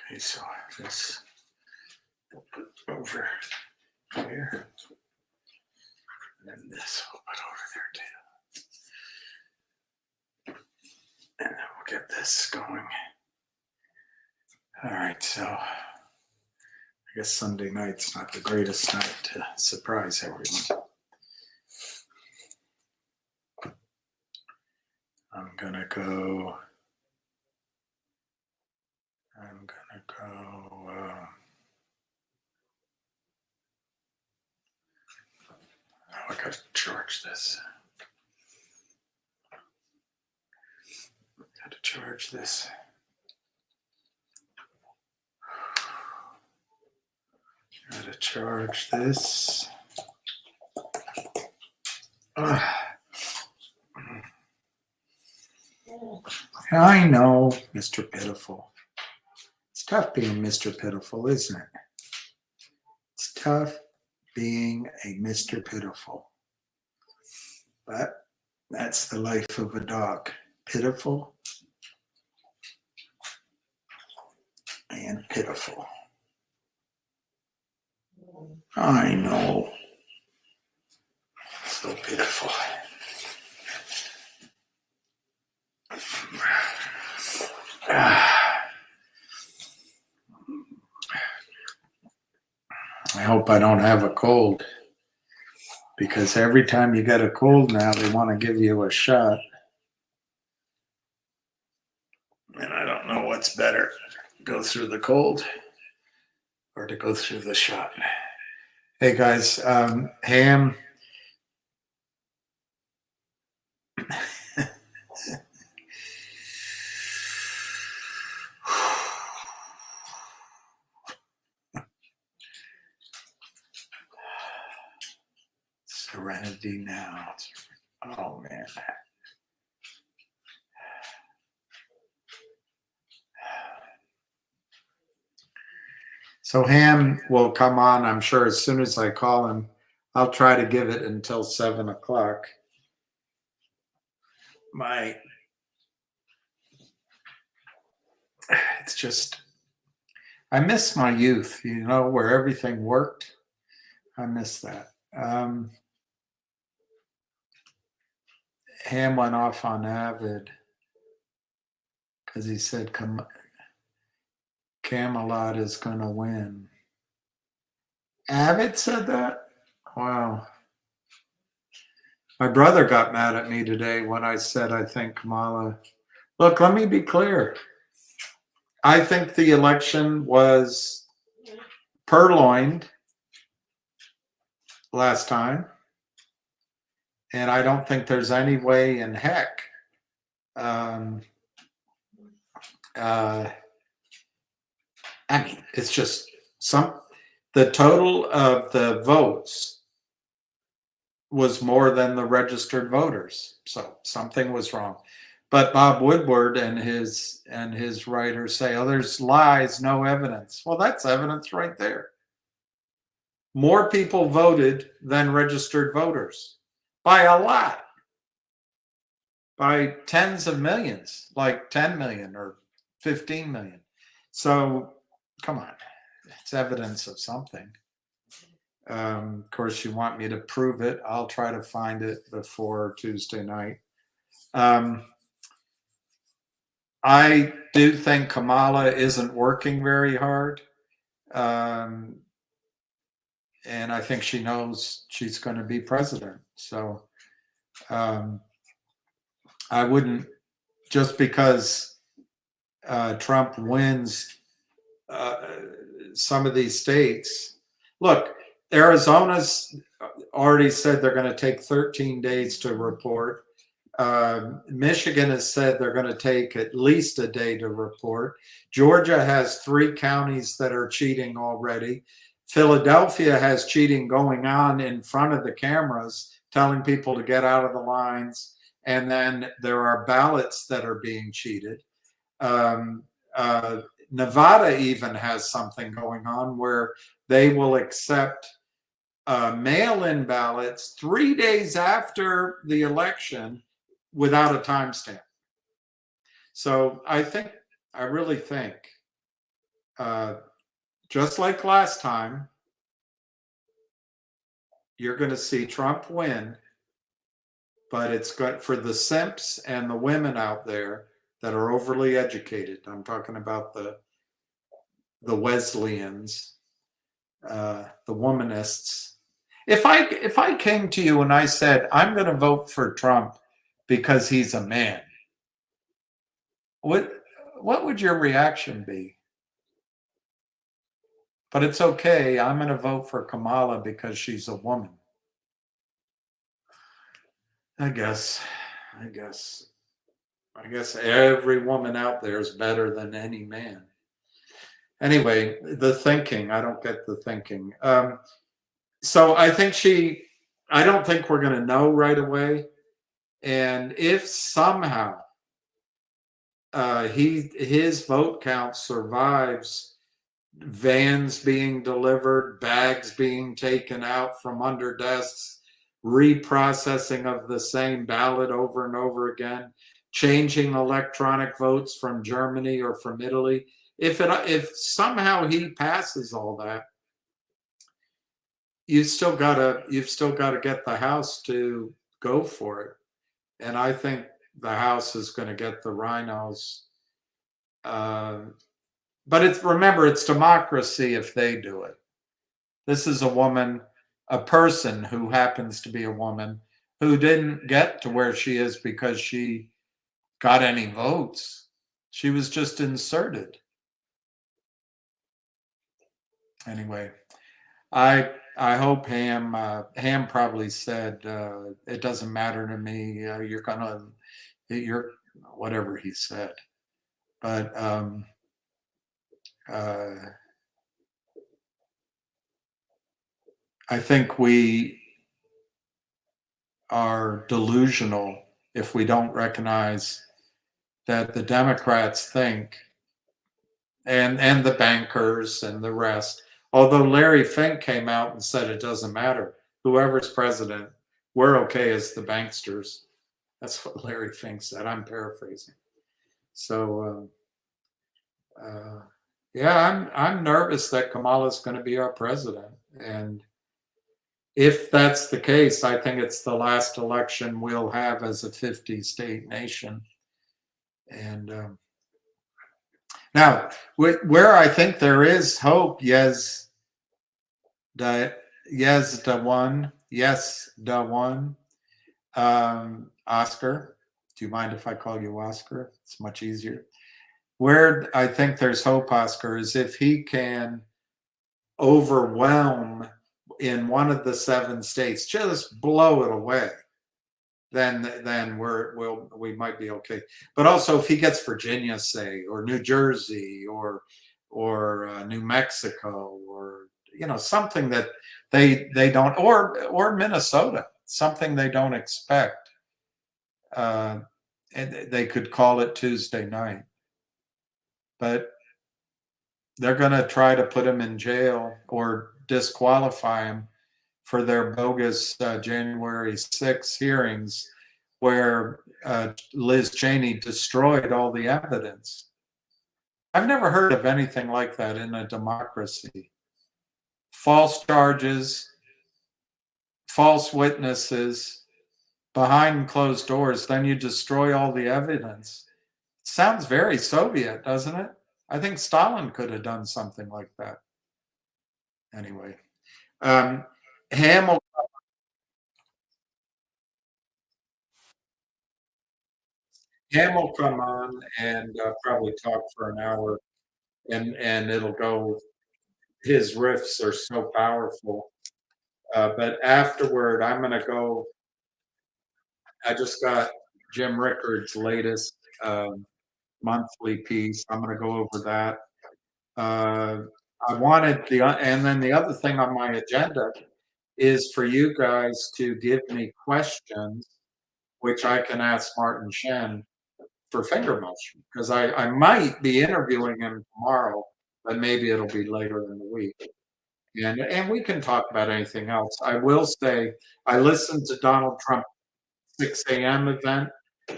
Okay, so this we'll put over here. And then this we'll put over there too. And then we'll get this going. All right, so I guess Sunday night's not the greatest night to surprise everyone. I'm gonna go. I gotta charge this. Gotta charge this. Gotta charge this. I know, Mr. Pitiful. It's tough being Mr. Pitiful, isn't it? It's tough being a Mr. Pitiful. But that's the life of a dog. Pitiful and pitiful. I know. So pitiful. I hope I don't have a cold, because every time you get a cold now, they want to give you a shot. And I don't know what's better, go through the cold or to go through the shot. Hey guys, Ham. Serenity now. Oh man. So Ham will come on, I'm sure, as soon as I call him. I'll try to give it until 7 o'clock. It's just, I miss my youth, you know, where everything worked. I miss that. Ham went off on Avid because he said Camelot is going to win. Avid said that? Wow. My brother got mad at me today when I said I think Kamala. Look, let me be clear. I think the election was purloined last time. And I don't think there's any way in heck I mean, it's just the total of the votes was more than the registered voters. So something was wrong. But Bob Woodward and his writers say, oh, there's lies, no evidence. Well, that's evidence right there. More people voted than registered voters by a lot, by tens of millions, like 10 million or 15 million. So come on, it's evidence of something. Of course, you want me to prove it. I'll try to find it before Tuesday night. I do think Kamala isn't working very hard. And I think she knows she's going to be president. So I wouldn't, just because Trump wins some of these states. Look, Arizona's already said they're going to take 13 days to report. Michigan has said they're going to take at least a day to report. Georgia has 3 counties that are cheating already. Philadelphia has cheating going on in front of the cameras, telling people to get out of the lines. And then there are ballots that are being cheated. Nevada even has something going on where they will accept mail-in ballots 3 days after the election without a timestamp. So I really think uh, just like last time, you're going to see Trump win, but it's good for the simps and the women out there that are overly educated. I'm talking about the Wesleyans, the womanists. If I came to you and I said I'm going to vote for Trump because he's a man, what what would your reaction be? But it's okay. I'm going to vote for Kamala because she's a woman. I guess. I guess. I guess every woman out there is better than any man. Anyway, the thinking. I don't get the thinking. So I don't think we're going to know right away. And if somehow his vote count survives vans being delivered, bags being taken out from under desks, reprocessing of the same ballot over and over again, changing electronic votes from Germany or from Italy. If somehow he passes all that, you've still gotta get the House to go for it. And I think the House is going to get the rhinos. Um, but remember, it's democracy if they do it. This is a person who happens to be a woman who didn't get to where she is because she got any votes. She was just inserted. Anyway, I hope Ham probably said it doesn't matter to me. You're whatever he said, but uh, I think we are delusional if we don't recognize that the Democrats think, and the bankers and the rest. Although Larry Fink came out and said it doesn't matter, whoever's president, we're okay as the banksters. That's what Larry Fink said. I'm paraphrasing. So yeah, I'm nervous that Kamala's going to be our president, and if that's the case, I think it's the last election we'll have as a 50-state nation. And now, where I think there is hope, the one. Oscar, do you mind if I call you Oscar? It's much easier. Where I think there's hope, Oscar, is if he can overwhelm in one of the 7 states, just blow it away, then we might be okay. But also, if he gets Virginia, say, or New Jersey, or New Mexico, or something that they don't, or Minnesota, something they don't expect, and they could call it Tuesday night, but they're going to try to put him in jail or disqualify him for their bogus January 6 hearings where Liz Cheney destroyed all the evidence. I've never heard of anything like that in a democracy. False charges, false witnesses, behind closed doors, then you destroy all the evidence. It sounds very Soviet, doesn't it? I think Stalin could have done something like that. Anyway, Ham will come on and probably talk for an hour, and it'll go. His riffs are so powerful. But afterward, I'm going to go. I just got Jim Rickard's latest monthly piece. I'm going to go over that. Uh, I wanted and then the other thing on my agenda is for you guys to give me questions, which I can ask Martin Shen for finger motion, because I might be interviewing him tomorrow, but maybe it'll be later in the week. And we can talk about anything else. I will say I listened to Donald Trump's 6 a.m. event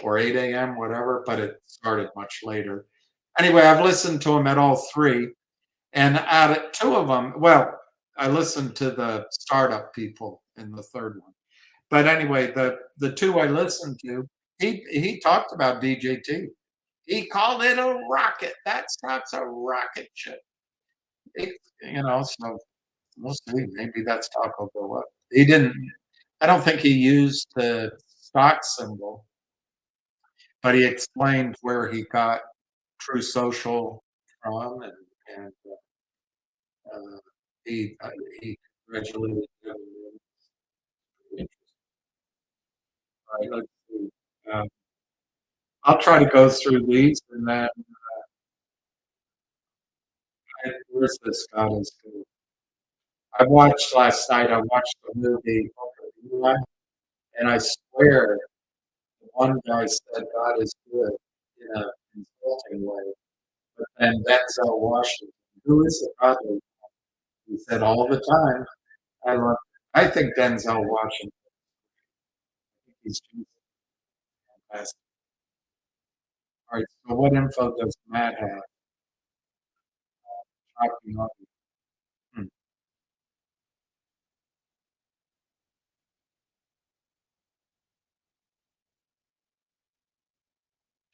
or 8 a.m., whatever, but it started much later. Anyway, I've listened to him at all 3. And out of two of them, well, I listened to the startup people in the third one. But anyway, the two I listened to, he talked about DJT. He called it a rocket. That stuff's a rocket ship. It, so we'll see. Maybe that stock will go up. He didn't. I don't think he used the stock symbol, but he explained where he got True Social from, and uh, he congratulated him. All right, let's see. I'll try to go through these, and then where's this got us to? I watched last night. I watched the movie, and I swear the one guy said God is good in a insulting way. But then Denzel Washington, who is the godly, he said all the time, I love. I think Denzel Washington. He's just fantastic. All right. So what info does Matt have? Talking on hmm,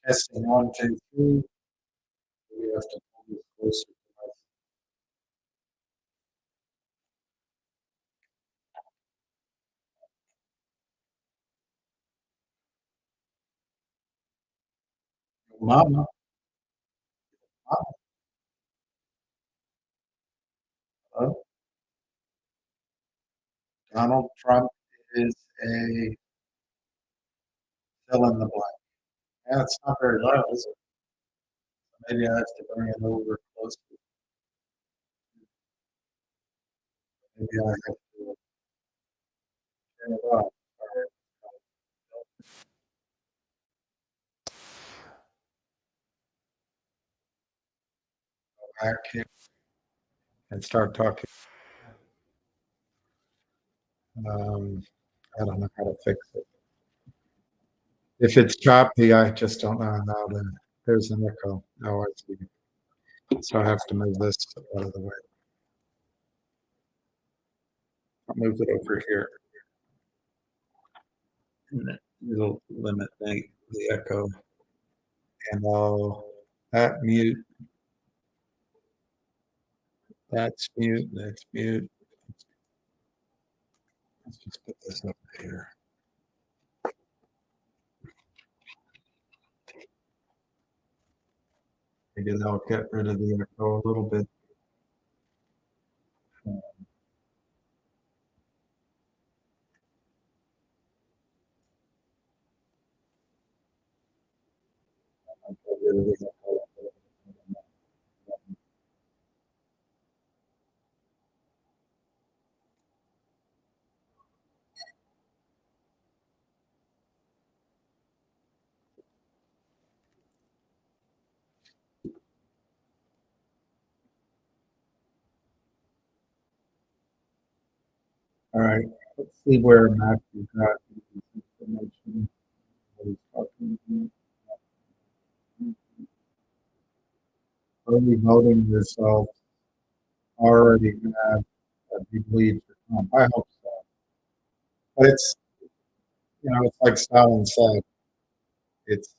testing 1, 2, 3. We have to pull this closer to us. Mama, hello? Donald Trump is a fill in the blank. Yeah, it's not very loud, is it? Maybe I have to bring it over closer. Maybe I have to turn it off. Back here and start talking. I don't know how to fix it. If it's choppy, I just don't know how to. There's an echo. Oh, I see. So I have to move this out of the way. I'll move it over here. And it'll limit the echo. And I'll that mute. That's mute. That's mute. Let's just put this up here. Maybe that'll get rid of the echo a little bit. All right, let's see where Matthew got this information. What he's talking about. Early voting results already have a big lead for Trump. I hope so. But it's like Stalin said, it's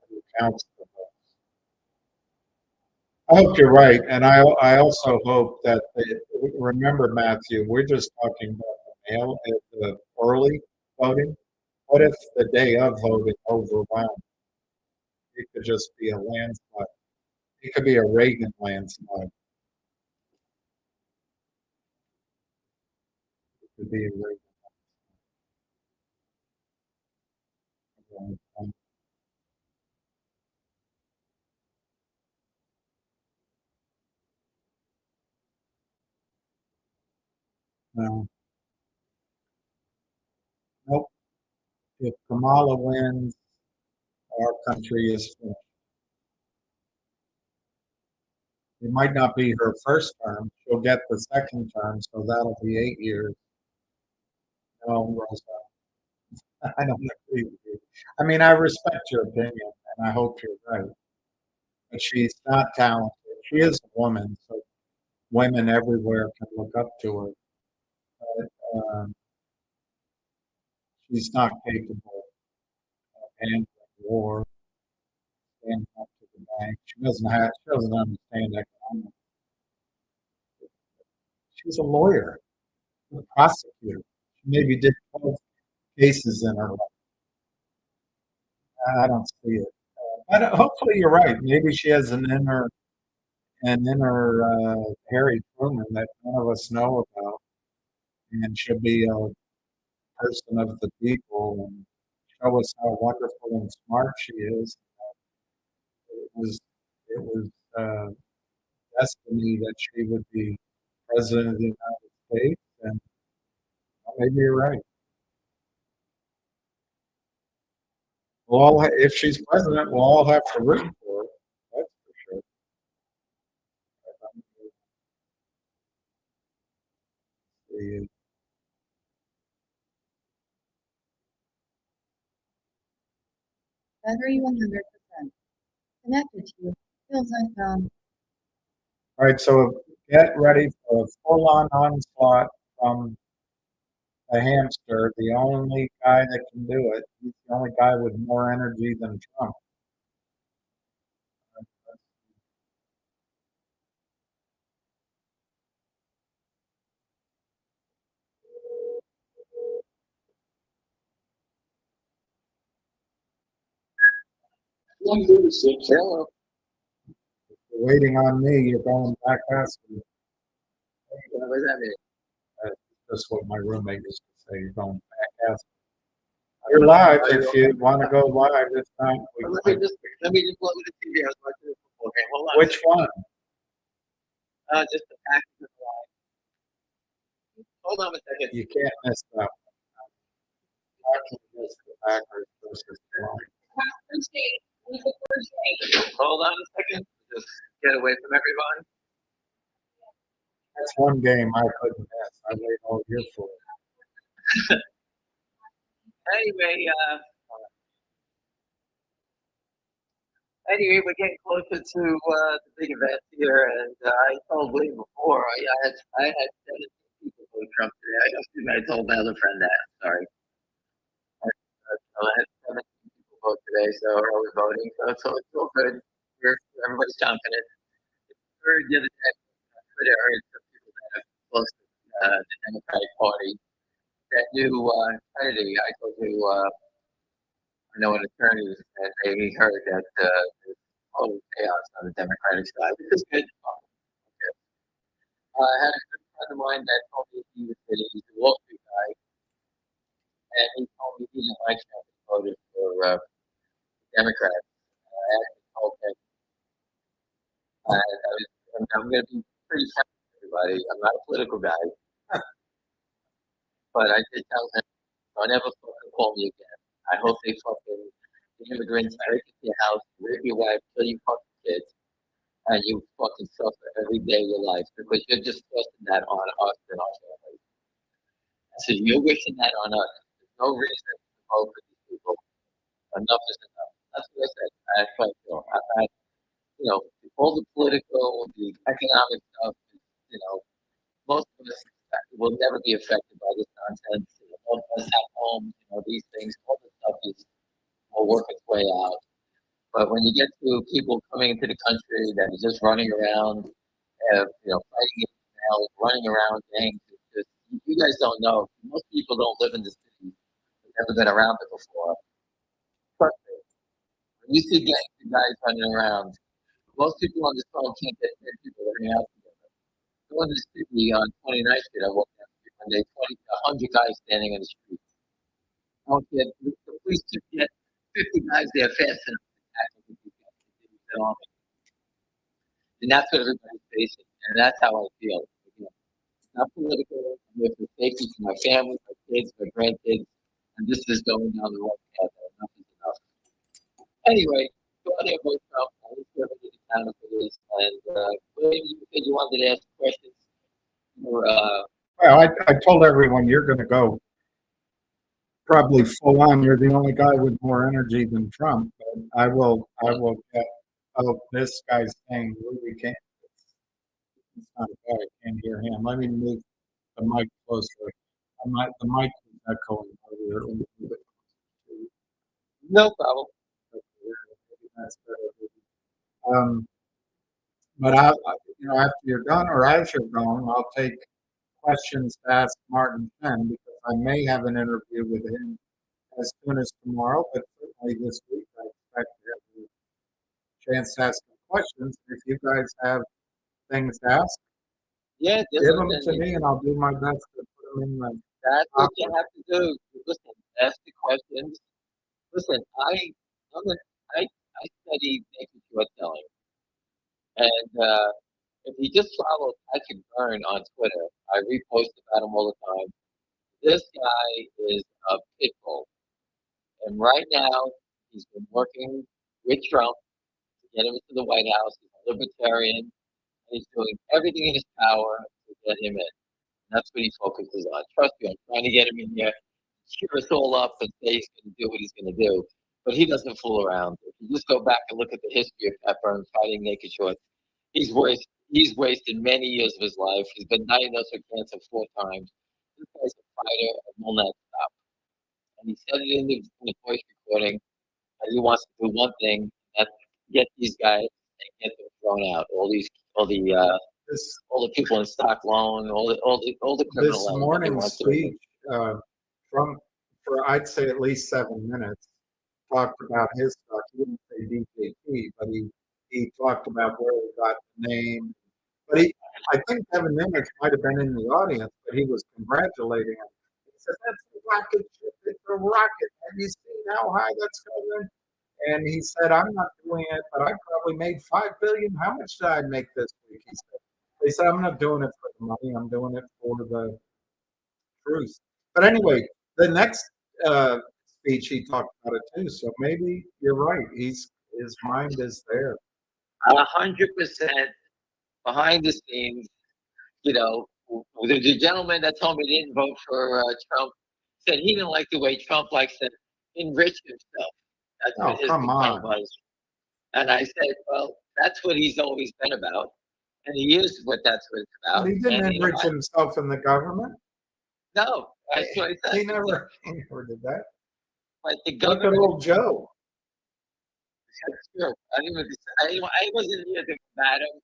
it counts for votes. I hope you're right, and I also hope that remember, Matthew, we're just talking about the mail, the early voting. What if the day of voting overwhelmed? It could just be a landslide. It could be a Reagan landslide. It could be a Reagan landslide. No, nope. If Kamala wins, our country is finished. It might not be her first term. She'll get the second term, so that'll be 8 years. No, Rosa, I don't agree with you. I mean, I respect your opinion, and I hope you're right. But she's not talented. She is a woman, so women everywhere can look up to her. But, she's not capable of handling war, standing up to the bank. She doesn't understand economics. She's a lawyer, a prosecutor. She maybe did 12 cases in her life. I don't see it. But hopefully you're right. Maybe she has an inner Harry Truman that none of us know about, and she'll be a person of the people and show us how wonderful and smart she is. It was destiny that she would be president of the United States, and maybe you're right. If she's president, we'll all have to root for her. That's for sure. The Battery 100%. Connected to you. Feels unfound. All right, so get ready for a full-on onslaught from the hamster, the only guy that can do it. He's the only guy with more energy than Trump. Hello. If you're waiting on me, you're going back asking. What does that mean? That's what my roommate used to say. You're going back asking. You're live if you want to go live. If not, Let me just look at the TV. I was watching the football game. Hold on. which one? Just the Packers and the Lions. Hold on a second. You can't miss that one. How can you miss the Packers versus the Lions? Hold on a second. Just get away from everyone. That's one game I couldn't miss. I wait all year for it. Anyway, we're getting closer to the big event here, and I told William before I had 17 people vote Trump today. I don't think I told my other friend that. Sorry. I had 17 people vote today, so early voting. So it's all good. Everybody's confident. Heard the other day on Twitter, I heard some people that are close to the Democratic Party that knew Kennedy. I told you, I know an attorney, and they heard that there's total chaos on the Democratic side, which is good. I had a good friend of mine that told me he's a Wall Street guy, and he told me he didn't like Trump. He voted for Democrats. I actually told him, I'm going to be pretty frank with everybody. I'm not a political guy, but I did tell him, don't ever fucking call me again. I hope they fucking the immigrants break into your house, rape your wife, kill your fucking kids, and you fucking suffer every day of your life because you're just thrusting that on us and our families. So you're wishing that on us. There's no reason to vote for these people. Enough is enough. That's what I said. That's what I feel. All the political, the economic stuff, most of us will never be affected by this nonsense. Most of us have homes, these things, all this stuff will work its way out. But when you get to people coming into the country that are just running around, fighting emails, running around gangs, you guys don't know. Most people don't live in the city. They've never been around it before. Trust me. When you see gangs of guys running around, most people on this phone can't get 10 people to hang out together. Go in the city on 29th Street, I walked down the street one day, 100 guys standing in the street. The police could get 50 guys there fast enough to tackle the people. And that's what everybody's facing. And that's how I feel. Again, it's not political. I'm here for safety for my family, my kids, my grandkids. And this is going down the wrong path. Enough is enough. Anyway, go ahead and vote Trump. I wish everybody counted for this. And William, you said you wanted to ask questions. Well, I told everyone you're going to go probably full on. You're the only guy with more energy than Trump. But I will get this guy's saying Ruby can't. It's not bad. I can't hear him. Let me move the mic closer. The mic is echoing earlier. Let me move it to- No problem. maybe that's better. But after you're done or as you're going, I'll take questions to ask Martin Chen because I may have an interview with him as soon as tomorrow, but certainly this week I expect to have a chance to ask him questions. If you guys have things to ask, Yeah, give them listen, to me and I'll do my best to put them in the that's what you hopper. have to do. Listen, ask the questions. Listen, I'm a, I study naked short selling, and if you just follow Patrick Byrne on Twitter, I repost about him all the time. This guy is a pit bull, and right now he's been working with Trump to get him into the White House. He's a libertarian, and he's doing everything in his power to get him in. That's what he focuses on. Trust me, I'm trying to get him in here, cheer us all up, and say he's going to do what he's going to do. But he doesn't fool around. If you just go back and look at the history of Pat Burns fighting naked shorts, he's wasted many years of his life. He's been diagnosed with cancer 4 times. This guy's a fighter and will not stop. And he said it in the voice recording that he wants to do one thing, that's get these guys and get them thrown out. This All the people in stock loan, all the criminal this elements that he morning's wants to remove. speech, Trump, for I'd say at least 7 minutes, talked about his stuff. He didn't say DJT, but he talked about where he got the name. But I think Kevin Nimitz might have been in the audience, but he was congratulating him. He said, "That's a rocket ship. It's a rocket. Have you seen how high that's going?" And he said, "I'm not doing it, but I probably made 5 billion. How much did I make this week?" He said, "I'm not doing it for the money. I'm doing it for the truth." But anyway, the next uh, speech he talked about it too. So maybe you're right. His mind is there. 100% behind the scenes, you know, the gentleman that told me he didn't vote for Trump said he didn't like the way Trump likes to enrich himself. That's Oh, what his come complaint on. was. And I said, well, that's what he's always been about. And he is what that's what it's But about. he didn't And you know enrich what? himself in the government. No, that's what I said. He never did that. But the Look at government, old Joe. that's true. I wasn't here to combat him.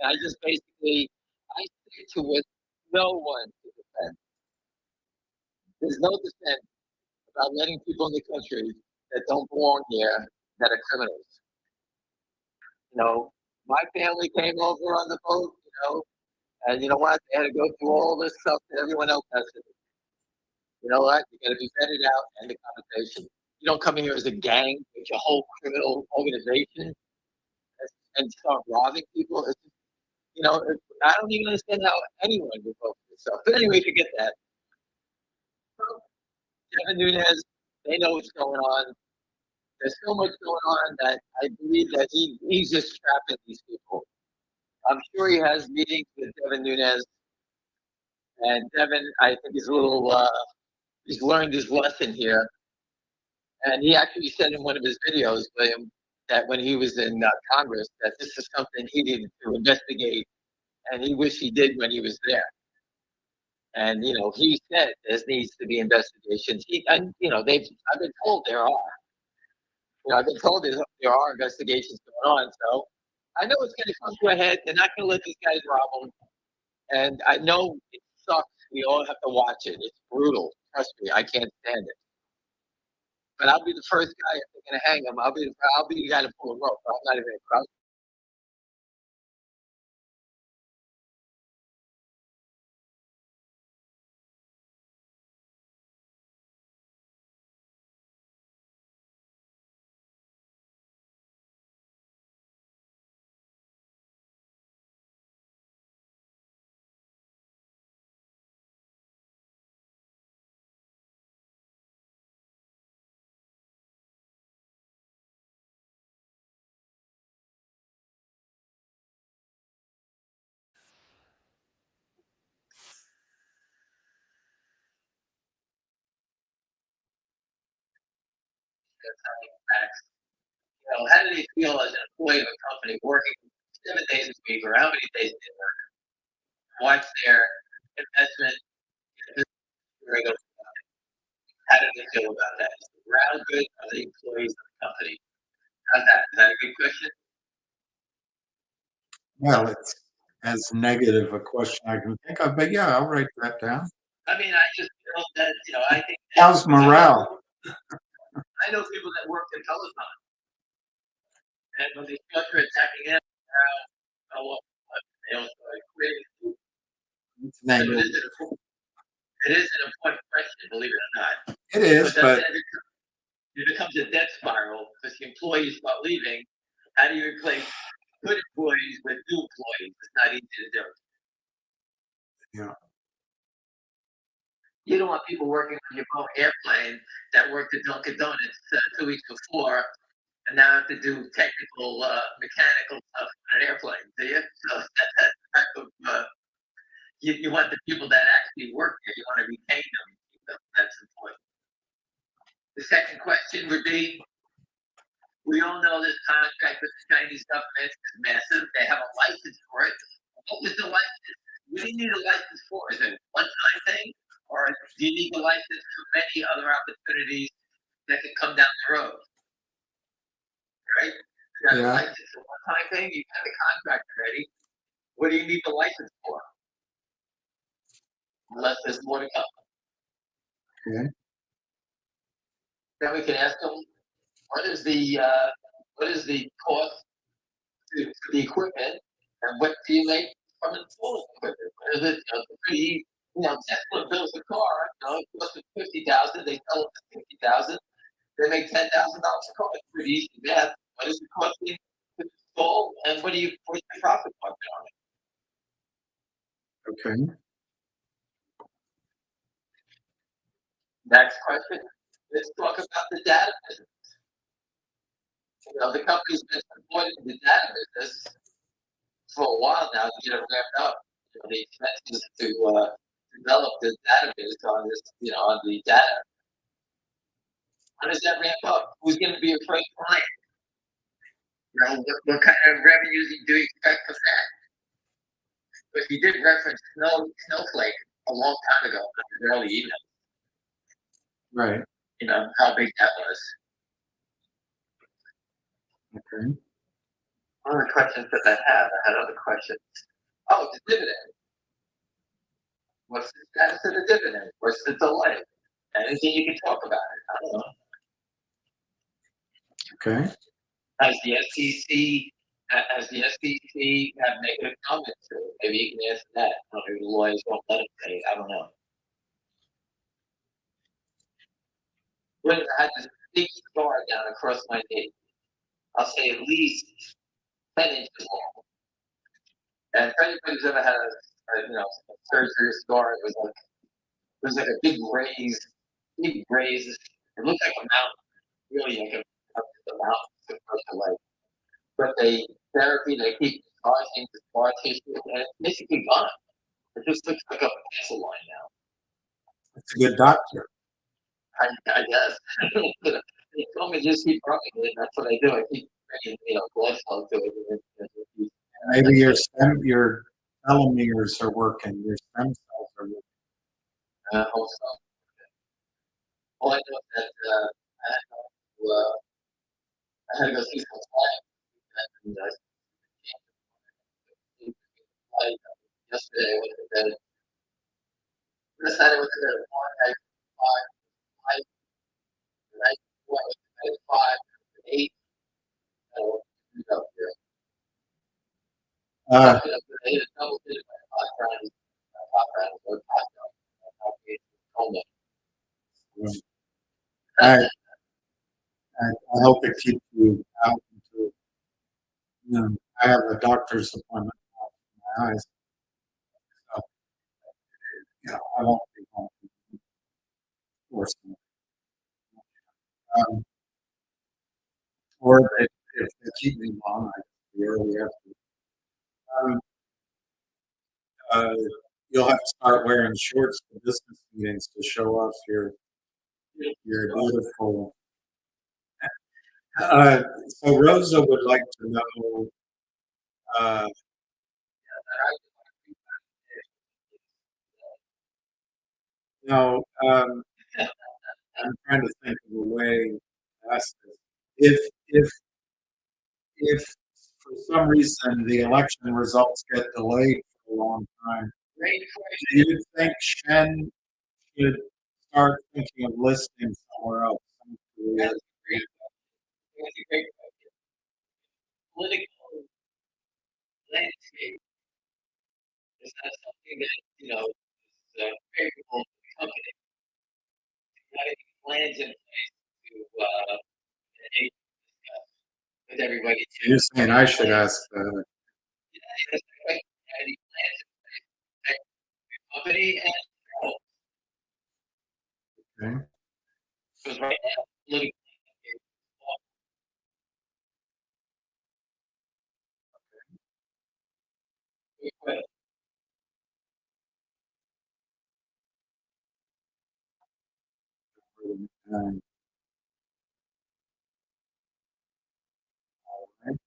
I just basically, I stick to what no one to defend. There's no defense about letting people in the country that don't belong here that are criminals. You know, my family came over on the boat, and you know what? They had to go through all this stuff that everyone else has to do. You know what? You got to be vetted out and the conversation. You don't come in here as a gang with your whole criminal organization and start robbing people. I don't even understand how anyone would vote for yourself. But anyway, forget that. Kevin Nunes, they know what's going on. There's so much going on that I believe that he's just trapping these people. I'm sure he has meetings with Devin Nunes, and Devin, I think he's a little, he's learned his lesson here. And he actually said in one of his videos, William, that when he was in Congress, that this is something he needed to investigate, and he wished he did when he was there. And he said there needs to be investigations. I've been told there are. I've been told there are investigations going on. So I know it's going to come to a head. They're not going to let these guys rob them. And I know it sucks. We all have to watch it. It's brutal. Trust me, I can't stand it. But I'll be the first guy if they're going to hang him. I'll be the guy to pull a rope. I'm not even a crowd. How do you feel as an employee of a company working 7 days a week or how many days? watch their investment. How do they feel about that? Is the morale good? Are they employees of the company? How's that? Is that a good question? Well, it's as negative a question I can think of, but yeah, I'll write that down. I mean, I just feel that, I think. How's morale? I know people that work in Peloton, and when they start attacking him, they also quitting. It's So negative. it is an important question, believe it or not. It is, But but it becomes a death spiral because the employees start leaving. How do you replace good employees with new employees? It's not easy to do. yeah, You don't want people working on your own airplane that worked at Dunkin' Donuts 2 weeks before and now have to do technical, mechanical stuff on an airplane, do you? So that type of, you want the people that actually work there. You want to retain them. Keep them. That's important. The second question would be, we all know this contract with the Chinese government is massive. They have a license for it. What was the license? What do you need a license for? Is it a one-time thing? Or do you need a license for many other opportunities that can come down the road? Right? You have Yeah. a license for one-time thing, you have the contract already. What do you need the license for? Unless there's more to come. okay. Then we can ask them, what is the cost for the equipment, and what do you make from installing equipment? What is it? It's pretty easy. Tesla builds a car. It costs them $50,000. They sell it for $50,000. They make $10,000 a car. It's pretty easy math. What is it costing to install, and what's your profit margin on it? Okay. Next question. Let's talk about the data business. The company's been supporting the data business for a while now to get it ramped up. The expenses to develop the database on this, on the data. How does that ramp up? Who's going to be a first client? What kind of revenues do you expect from that? But you did reference Snowflake a long time ago in the early emails. Right. How big that was. Okay. One of the questions that I had other questions. Oh, the dividend. What's the status of the dividend? What's the delay? Anything you can talk about it? I don't know. Okay. Has the SEC have negative comments to it? Maybe you can answer that. Maybe the lawyers won't let it say it. I don't know. When I had this big scar down across my knee, I'll say at least 10 inches long. And if anybody's ever had a surgery scar, it was like a big raise. It looked like a mountain, really like a mountain across the leg. But therapy, they keep massaging the scar tissue, and it's basically gone. It just looks like a pencil line now. That's a good doctor. I guess. They told me just keep rubbing it. That's what I do. I keep bringing, blood flow to it. Maybe your telomeres are working. Your stem cells are working. Hope so. All I know is that I had to go see some clients. And yesterday I went to bed. Last night I went to bed at 1, I 5, the night before I went to bed at 5, 8. Up here. I hit a double digit by 5 rounds, or 5 rounds. I hope it keeps you out into. I have a doctor's appointment for my eyes. So, I won't be home. Forcing it. Or if they keep me long, I can be early after. You'll have to start wearing shorts for business meetings to show off your beautiful. So Rosa would like to know. No, I'm trying to think of a way to ask this. If for some reason the election results get delayed for a long time, Great do you think Shen should start thinking of listing somewhere else? That's a great question. Political landscape is not something that, is favorable to the company. You got to get plans in place to engage with everybody. You're saying I should ask that. Yeah, that's the question. You got to get plans in place to protect the company and Okay. because right now, political landscape is awful. Good question. Um, right.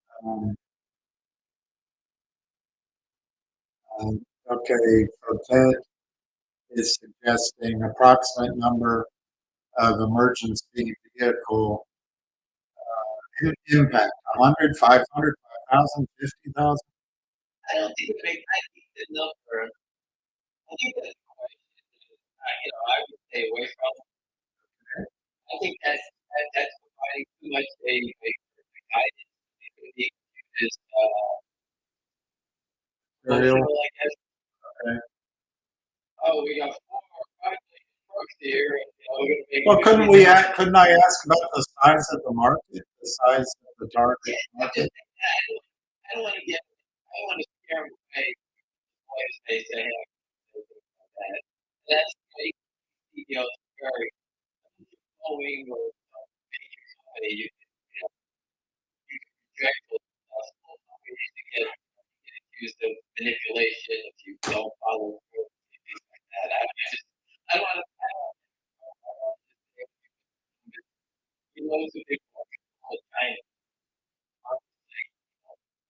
Um, okay, so Ted is suggesting approximate number of emergency vehicle impact, 100, 500, 5,000, 50,000? I don't think I think the number. I think that's a question that I would stay away from. I think that's providing too much a guidance. It could be just Ariel? emotional, I guess. Okay. Oh, we got 4 or 5 million trucks here, and we're going to make. Well, couldn't I ask about the size of the market, the size of the target Yeah, I market? just I don't want to get. I don't want to scare them away. As they say, hey, like that. That's very knowing or major company. You can project what's possible. Ways to get accused of manipulation if you don't follow through and things like that. I don't want to. It's a big market all China.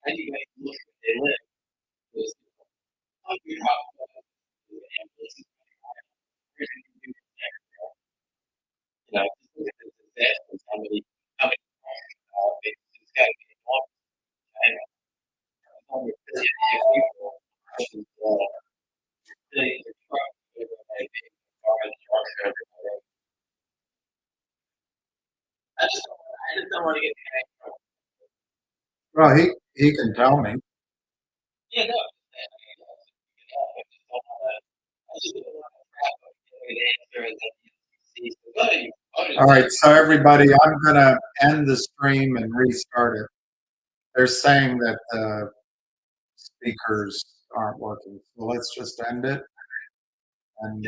Anybody can look where they live. There's hungry hospitals, ambulances, everything you do there. Just look at the disasters. How many it's got to be involved in China. Over a billion people. Billions of trucks. Cars, trucks, everywhere. I just don't want to get hanged from. Well, he can tell me. Yeah, no. I just don't want to. I just don't want to crap an answer and then see somebody. All right, so everybody, I'm going to end the stream and restart it. They're saying that the speakers aren't working, so let's just end it and